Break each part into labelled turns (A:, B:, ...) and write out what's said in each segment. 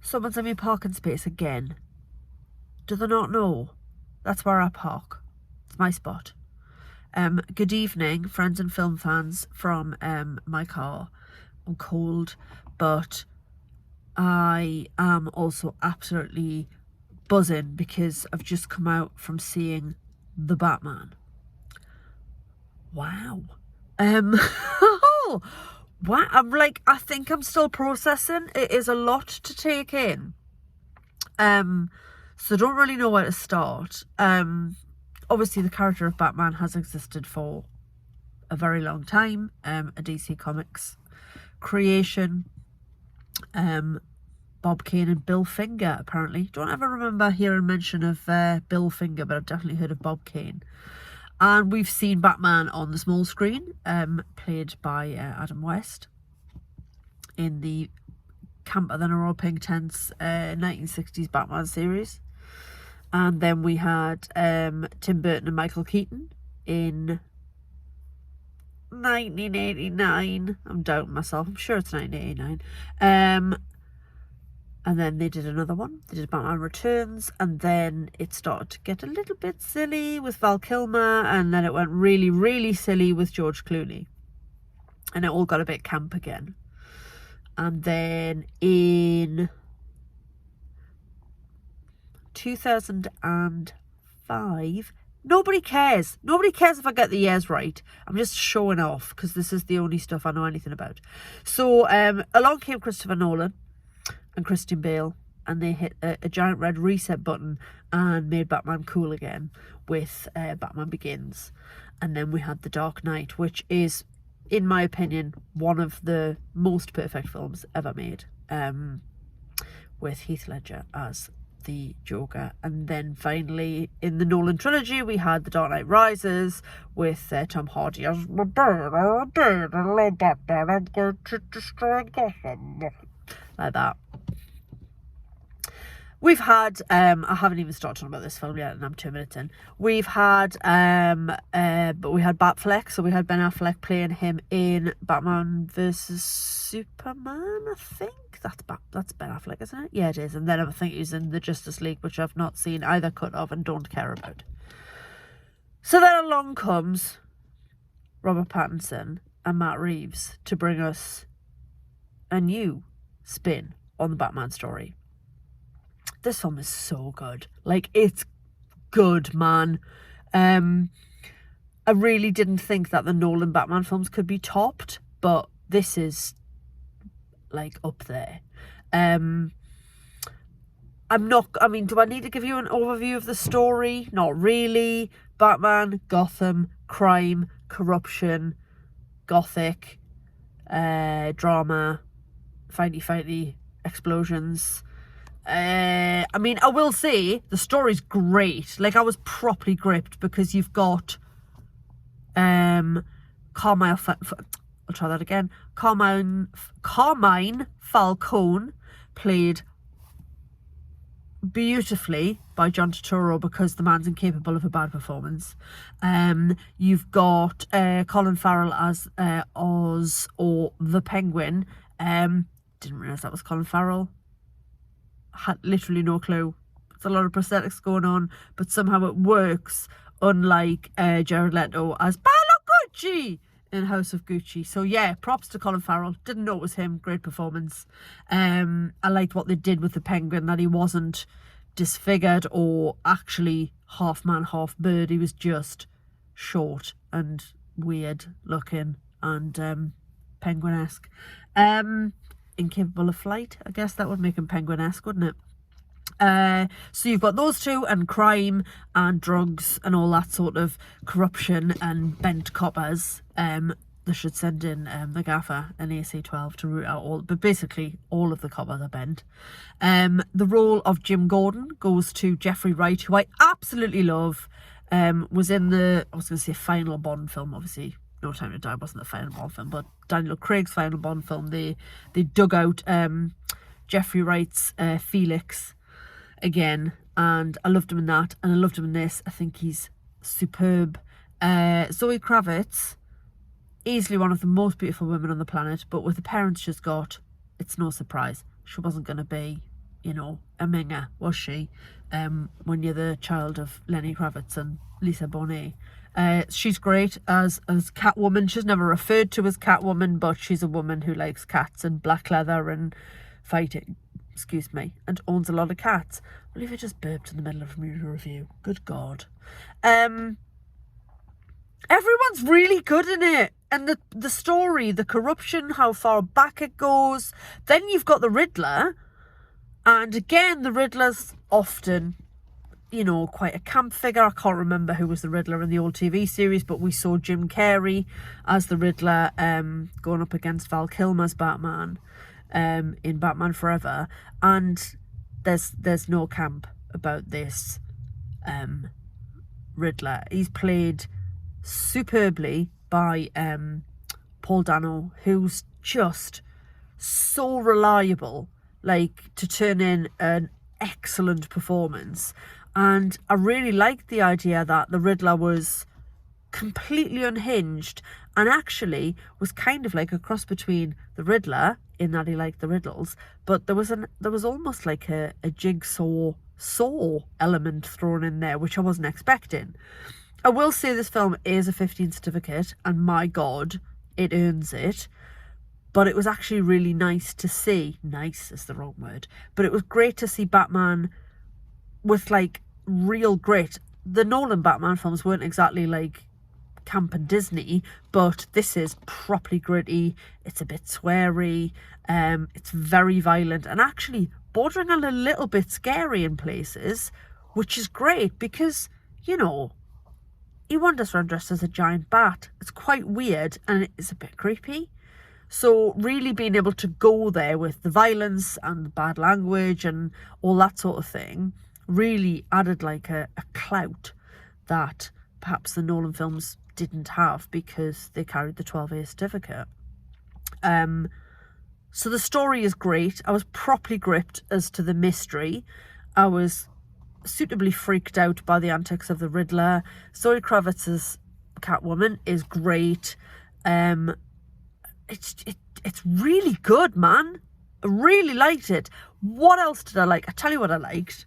A: Someone's in my parking space again. Do they not know? That's where I park. It's my spot. Good evening, friends and film fans from my car. I'm cold, but I am also absolutely buzzing because I've just come out from seeing The Batman. Wow. Wow. I think I'm still processing. It is a lot to take in. So don't really know where to start. Obviously the character of Batman has existed for a very long time. A DC Comics creation. Bob Kane and Bill Finger, apparently. Don't ever remember hearing mention of Bill Finger, but I've definitely heard of Bob Kane. And we've seen Batman on the small screen, played by Adam West in the camper than a pink tents 1960s Batman series. And then we had Tim Burton and Michael Keaton in 1989. I'm doubting myself. I'm sure it's 1989. And then they did another one. They did Batman Returns. And then it started to get a little bit silly with Val Kilmer. And then it went really, really silly with George Clooney. And it all got a bit camp again. And then in 2005, nobody cares if I get the years right. I'm just showing off because this is the only stuff I know anything about. So along came Christopher Nolan and Christian Bale, and they hit a giant red reset button and made Batman cool again with Batman Begins. And then we had The Dark Knight, which is, in my opinion, one of the most perfect films ever made, with Heath Ledger as the Joker. And then finally in the Nolan trilogy we had The Dark Knight Rises with Tom Hardy as like that. We've had I haven't even started talking about this film yet and I'm 2 minutes in. We've had but we had Batfleck, so we had Ben Affleck playing him in Batman vs Superman, I think. That's Ben Affleck, isn't it? Yeah, it is. And then I think he's in the Justice League, which I've not seen either cut of and don't care about. So then along comes Robert Pattinson and Matt Reeves to bring us a new spin on the Batman story. This film is so good. Like, it's good, man. I really didn't think that the Nolan Batman films could be topped, but this is like up there. Do I need to give you an overview of the story? Not really. Batman, Gotham, crime, corruption, gothic, drama, fighty, explosions. I will say the story's great. Like, I was properly gripped because you've got Carmine Falcone, played beautifully by John Turturro because the man's incapable of a bad performance. You've got Colin Farrell as Oz, or the Penguin. Didn't realise that was Colin Farrell. Had literally no clue. There's a lot of prosthetics going on, but somehow it works, unlike Jared Leto as Paolo Gucci in House of Gucci. So yeah, props to Colin Farrell. Didn't know it was him. Great performance. I liked what they did with the Penguin, that he wasn't disfigured or actually half man, half bird. He was just short and weird looking and penguin-esque. Incapable of flight, I guess that would make him penguin-esque, wouldn't it? So you've got those two, and crime and drugs and all that sort of corruption and bent coppers. They should send in the gaffer and AC-12 to root out all, but basically all of the coppers are bent. The role of Jim Gordon goes to Jeffrey Wright, who I absolutely love. Was in the, I was going to say final Bond film, obviously No Time to Die wasn't the final Bond film, but Daniel Craig's final Bond film, they dug out Jeffrey Wright's Felix again, and I loved him in that, and I loved him in this. I think he's superb. Zoe Kravitz, easily one of the most beautiful women on the planet, but with the parents she's got, it's no surprise she wasn't going to be, you know, a minger, was she? When you're the child of Lenny Kravitz and Lisa Bonet. She's great as Catwoman. She's never referred to as Catwoman, but she's a woman who likes cats and black leather and fighting, excuse me, and owns a lot of cats. I believe I just burped in the middle of a movie review. Good God. Everyone's really good in it. And the story, the corruption, how far back it goes. Then you've got the Riddler. And again, the Riddler's often, you know, quite a camp figure. I can't remember who was the Riddler in the old TV series, but we saw Jim Carrey as the Riddler going up against Val Kilmer's Batman in Batman Forever. And there's no camp about this Riddler. He's played superbly by Paul Dano, who's just so reliable, like, to turn in an excellent performance. And I really liked the idea that the Riddler was completely unhinged and actually was kind of like a cross between the Riddler, in that he liked the riddles, but there was almost like a jigsaw saw element thrown in there, which I wasn't expecting. I will say this film is a 15 certificate, and my God, it earns it. But it was actually really nice to see. Nice is the wrong word. But it was great to see Batman with, like, real grit. The Nolan Batman films weren't exactly like camp and Disney, but this is properly gritty. It's a bit sweary. It's very violent and actually bordering on a little bit scary in places, which is great because, you know, he wanders around dressed as a giant bat. It's quite weird and it's a bit creepy. So really being able to go there with the violence and the bad language and all that sort of thing really added like a clout that perhaps the Nolan films didn't have because they carried the 12A certificate. So the story is great. I was properly gripped as to the mystery. I was suitably freaked out by the antics of the Riddler. Zoe Kravitz's Catwoman is great. It's really good, man. I really liked it. What else did I like? I tell you what I liked.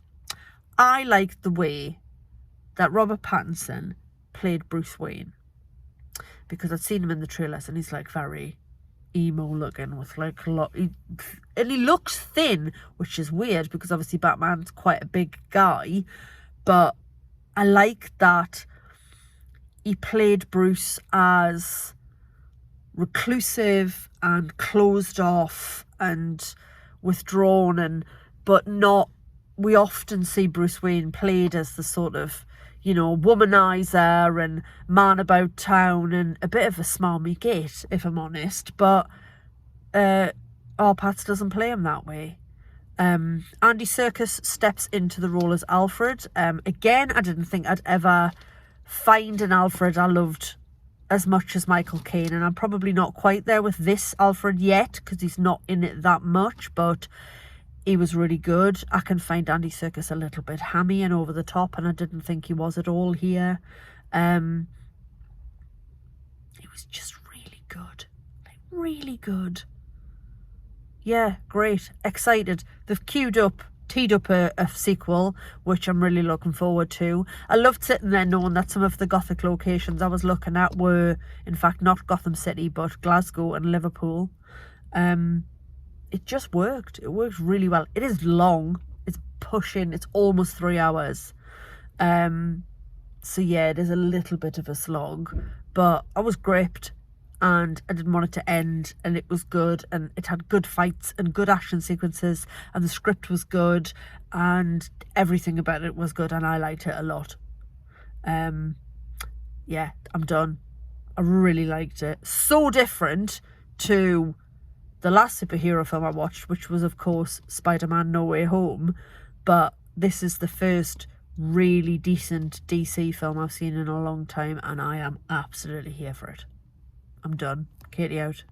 A: I liked the way that Robert Pattinson played Bruce Wayne, because I'd seen him in the trailers and he's like very emo looking with like a lot, and he looks thin, which is weird because obviously Batman's quite a big guy, but I like that he played Bruce as reclusive and closed off and withdrawn, and but not, we often see Bruce Wayne played as the sort of, you know, womanizer and man about town and a bit of a smarmy git, if I'm honest, but Pats doesn't play him that way. Andy Serkis steps into the role as Alfred. Again, I didn't think I'd ever find an Alfred I loved as much as Michael Caine, and I'm probably not quite there with this Alfred yet because he's not in it that much, but he was really good. I can find Andy Serkis a little bit hammy and over the top, and I didn't think he was at all here. He was just really good. Like, really good. Yeah, great. Excited. They've teed up a sequel, which I'm really looking forward to. I loved sitting there knowing that some of the Gothic locations I was looking at were, in fact, not Gotham City, but Glasgow and Liverpool. It just worked. It worked really well. It is long. It's pushing. It's almost 3 hours. So yeah, it is a little bit of a slog, but I was gripped and I didn't want it to end, and it was good, and it had good fights and good action sequences, and the script was good and everything about it was good, and I liked it a lot. Yeah, I'm done. I really liked it. So different to the last superhero film I watched, which was, of course, Spider-Man No Way Home. But this is the first really decent DC film I've seen in a long time, and I am absolutely here for it. I'm done. Katie out.